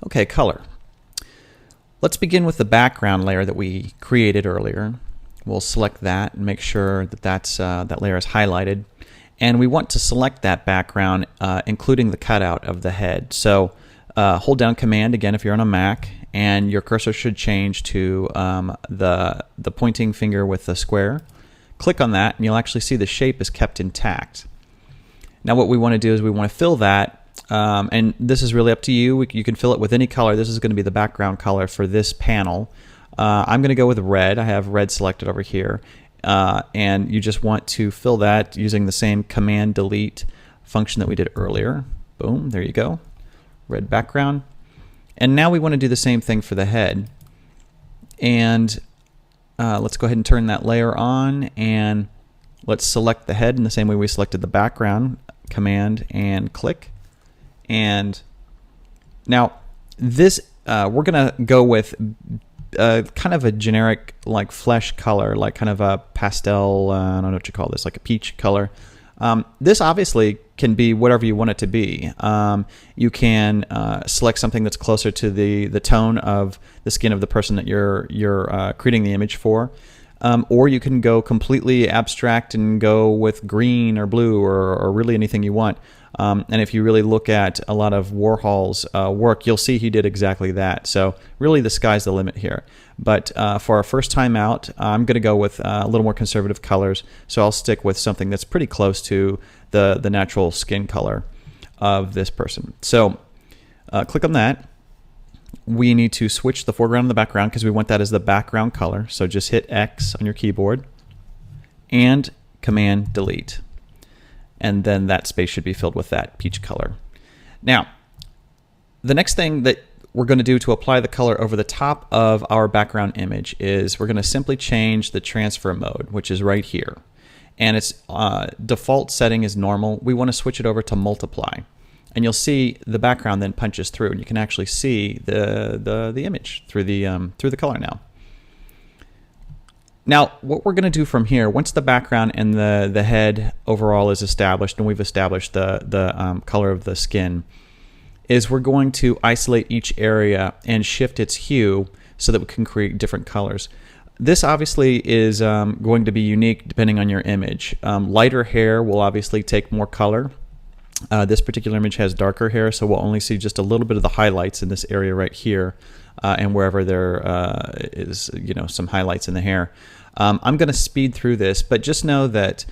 Okay, color. Let's begin with the background layer that we created earlier. We'll select that and make sure that that layer is highlighted. And we want to select that background, including the cutout of the head. So hold down Command again if you're on a Mac, and your cursor should change to the pointing finger with the square. Click on that, and you'll actually see the shape is kept intact. Now what we want to do is we want to fill that. And this is really up to you. You can fill it with any color. This is going to be the background color for this panel. I'm going to go with red. I have red selected over here. And you just want to fill that using the same Command Delete function that we did earlier. Boom, there you go. Red background. And now we want to do the same thing for the head. And let's go ahead and turn that layer on, and let's select the head in the same way we selected the background. Command and click. And now this we're gonna go with kind of a generic like flesh color, like kind of a pastel, I don't know what you call this, like a peach color. This obviously can be whatever you want it to be. You can select something that's closer to the tone of the skin of the person that you're creating the image for. Or you can go completely abstract and go with green or blue or really anything you want. And if you really look at a lot of Warhol's work, you'll see he did exactly that. So really the sky's the limit here. But for our first time out, I'm going to go with a little more conservative colors. So I'll stick with something that's pretty close to the natural skin color of this person. So click on that. We need to switch the foreground and the background because we want that as the background color. So just hit X on your keyboard and Command Delete. And then that space should be filled with that peach color. Now, the next thing that we're going to do to apply the color over the top of our background image is we're going to simply change the transfer mode, which is right here. And its default setting is normal. We want to switch it over to multiply. And you'll see the background then punches through, and you can actually see the image through the color now. Now, what we're going to do from here, once the background and the head overall is established, and we've established the color of the skin, is we're going to isolate each area and shift its hue so that we can create different colors. This obviously is going to be unique depending on your image. Lighter hair will obviously take more color. This particular image has darker hair, so we'll only see just a little bit of the highlights in this area right here, and wherever there is, some highlights in the hair. I'm going to speed through this, but just know that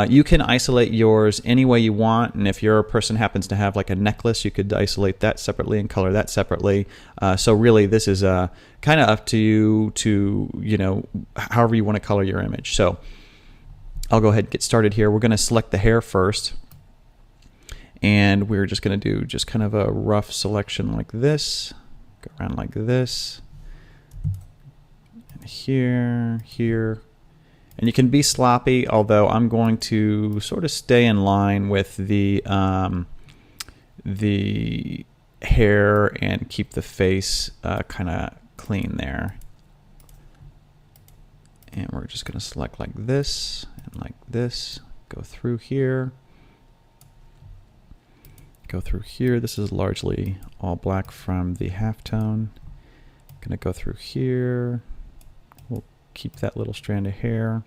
you can isolate yours any way you want, and if your person happens to have like a necklace, you could isolate that separately and color that separately. So really, this is kind of up to you to, however you want to color your image. So I'll go ahead and get started here. We're going to select the hair first. And we're just going to do just kind of a rough selection like this. Go around like this. And here, here. And you can be sloppy, although I'm going to sort of stay in line with the hair and keep the face kind of clean there. And we're just going to select like this and like this. Go through here. Go through here. This is largely all black from the halftone. Gonna go through here. We'll keep that little strand of hair.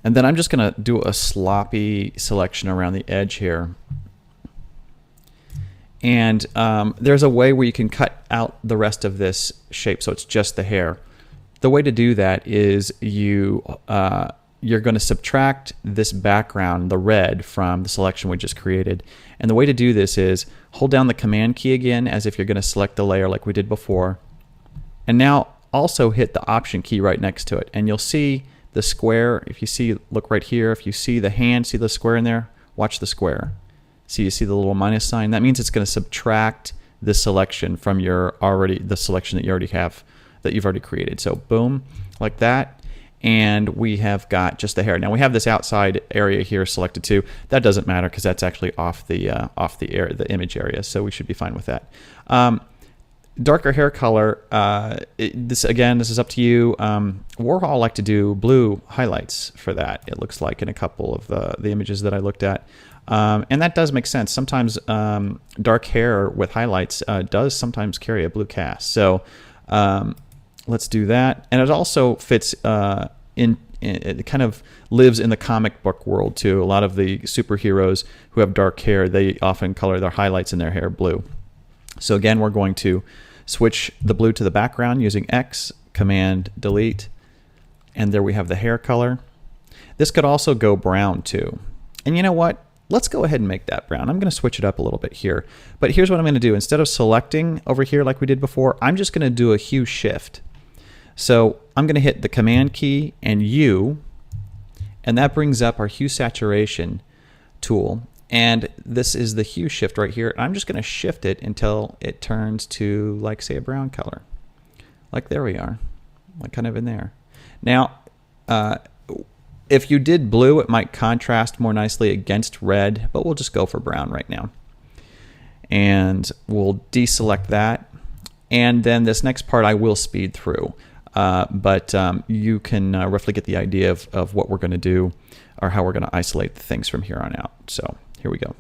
And then I'm just gonna do a sloppy selection around the edge here. And there's a way where you can cut out the rest of this shape so it's just the hair. The way to do that is you're going to subtract this background, the red, from the selection we just created. And the way to do this is hold down the Command key again as if you're going to select the layer like we did before. And now also hit the Option key right next to it. And you'll see the square. If you see, look right here, if you see the hand, see the square in there? Watch the square. See, you see the little minus sign? That means it's going to subtract this selection from the selection that you already have, that you've already created. So boom, like that. And we have got just the hair. Now we have this outside area here selected too. That doesn't matter because that's actually off the image area, so we should be fine with that. Darker hair color. This is up to you. Warhol liked to do blue highlights for that. It looks like in a couple of the images that I looked at. And that does make sense. Sometimes dark hair with highlights does sometimes carry a blue cast. So let's do that. And it also fits it kind of lives in the comic book world too. A lot of the superheroes who have dark hair, they often color their highlights in their hair blue. So again, we're going to switch the blue to the background using X, Command Delete, and there we have the hair color. This could also go brown too. And you know what? Let's go ahead and make that brown. I'm going to switch it up a little bit here. But here's what I'm going to do. Instead of selecting over here like we did before, I'm just going to do a hue shift. So I'm going to hit the Command key and U, and that brings up our hue saturation tool. And this is the hue shift right here. I'm just going to shift it until it turns to, like, say, a brown color. Like, there we are, like kind of in there. Now, if you did blue, it might contrast more nicely against red, but we'll just go for brown right now. And we'll deselect that. And then this next part I will speed through. But you can roughly get the idea of what we're going to do or how we're going to isolate the things from here on out. So here we go.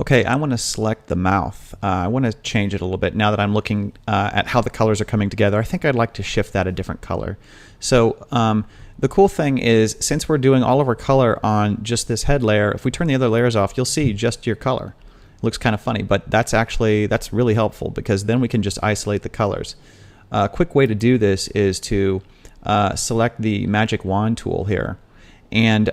Okay, I want to select the mouth. I want to change it a little bit now that I'm looking at how the colors are coming together. I think I'd like to shift that a different color. So the cool thing is, since we're doing all of our color on just this head layer, if we turn the other layers off, you'll see just your color. It looks kind of funny, but that's really helpful because then we can just isolate the colors. A quick way to do this is to select the magic wand tool here, and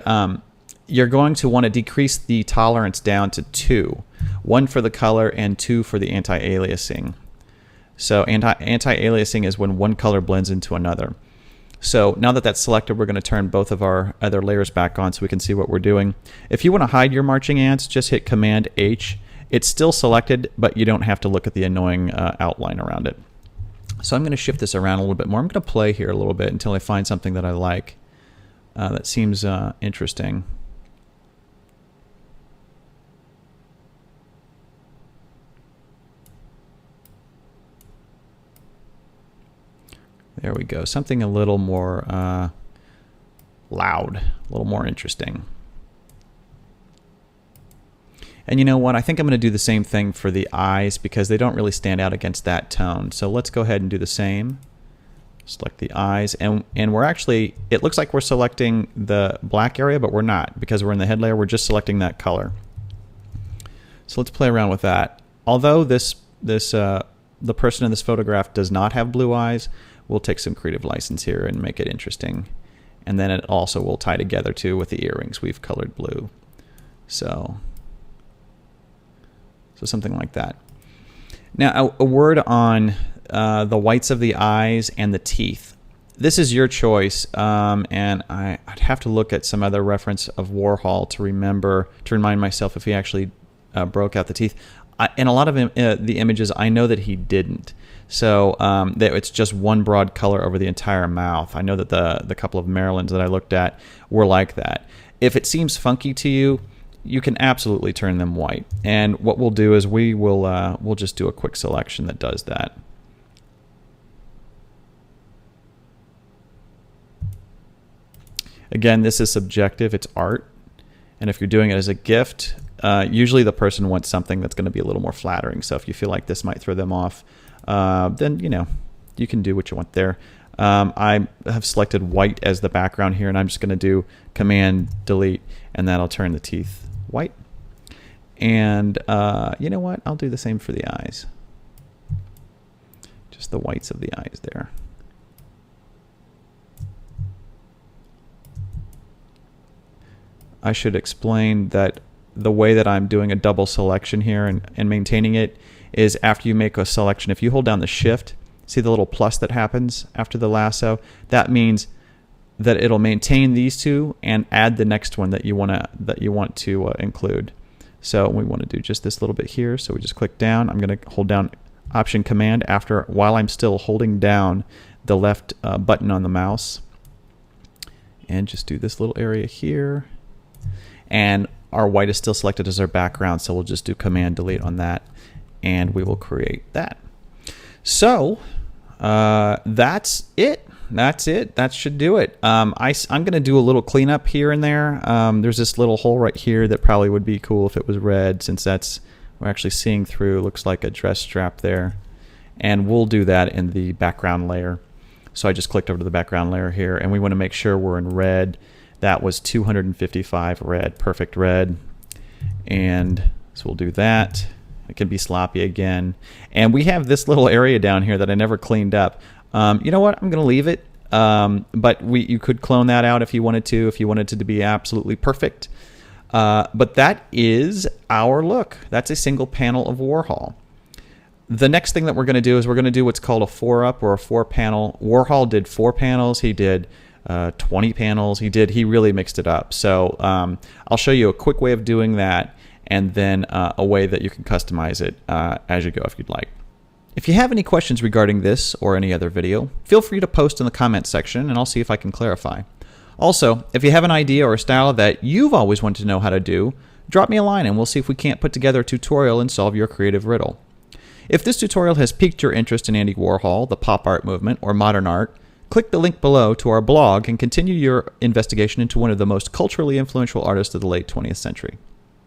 you're going to want to decrease the tolerance down to 2. 1 for the color and 2 for the anti-aliasing. So anti-aliasing is when one color blends into another. So now that that's selected, we're going to turn both of our other layers back on so we can see what we're doing. If you want to hide your marching ants, just hit Command H. It's still selected, but you don't have to look at the annoying outline around it. So I'm going to shift this around a little bit more. I'm going to play here a little bit until I find something that I like that seems interesting. There we go. Something a little more loud, a little more interesting. And you know what? I think I'm going to do the same thing for the eyes because they don't really stand out against that tone. So let's go ahead and do the same. Select the eyes. And we're actually, it looks like we're selecting the black area, but we're not because we're in the head layer. We're just selecting that color. So let's play around with that. Although the person in this photograph does not have blue eyes, we'll take some creative license here and make it interesting. And then it also will tie together too with the earrings. We've colored blue. So something like that. Now a word on the whites of the eyes and the teeth. This is your choice, and I'd have to look at some other reference of Warhol to remind myself if he actually broke out the teeth. In a lot of the images, I know that he didn't. So that it's just one broad color over the entire mouth. I know that the couple of Marilyns that I looked at were like that. If it seems funky to you, you can absolutely turn them white. And what we'll do is we'll just do a quick selection that does that. Again, this is subjective, it's art. And if you're doing it as a gift, usually the person wants something that's going to be a little more flattering. So if you feel like this might throw them off, then you can do what you want there. I have selected white as the background here, and I'm just going to do Command Delete, and that'll turn the teeth white. And you know what? I'll do the same for the eyes. Just the whites of the eyes there. I should explain that the way that I'm doing a double selection here and maintaining it is after you make a selection, if you hold down the shift, see the little plus that happens after the lasso? That means that it'll maintain these two and add the next one that you want to include. So we want to do just this little bit here. So we just click down. I'm going to hold down Option Command while I'm still holding down the left button on the mouse, and just do this little area here. And our white is still selected as our background, so we'll just do Command Delete on that, and we will create that. So that's it. That should do it. I'm going to do a little cleanup here and there. There's this little hole right here that probably would be cool if it was red, since we're actually seeing through. Looks like a dress strap there, and we'll do that in the background layer. So I just clicked over to the background layer here, and we want to make sure we're in red. That was 255 red, perfect red. And so we'll do that. It can be sloppy again. And we have this little area down here that I never cleaned up. You know what? I'm going to leave it. But you could clone that out if you wanted it to be absolutely perfect. But that is our look. That's a single panel of Warhol. The next thing that we're going to do is we're going to do what's called a 4-up or a 4-panel. Warhol did 4 panels. He did 20 panels. He really mixed it up. So I'll show you a quick way of doing that, and then a way that you can customize it as you go if you'd like. If you have any questions regarding this or any other video, feel free to post in the comments section, and I'll see if I can clarify. Also, if you have an idea or a style that you've always wanted to know how to do, drop me a line and we'll see if we can't put together a tutorial and solve your creative riddle. If this tutorial has piqued your interest in Andy Warhol, the pop art movement, or modern art, click the link below to our blog and continue your investigation into one of the most culturally influential artists of the late 20th century.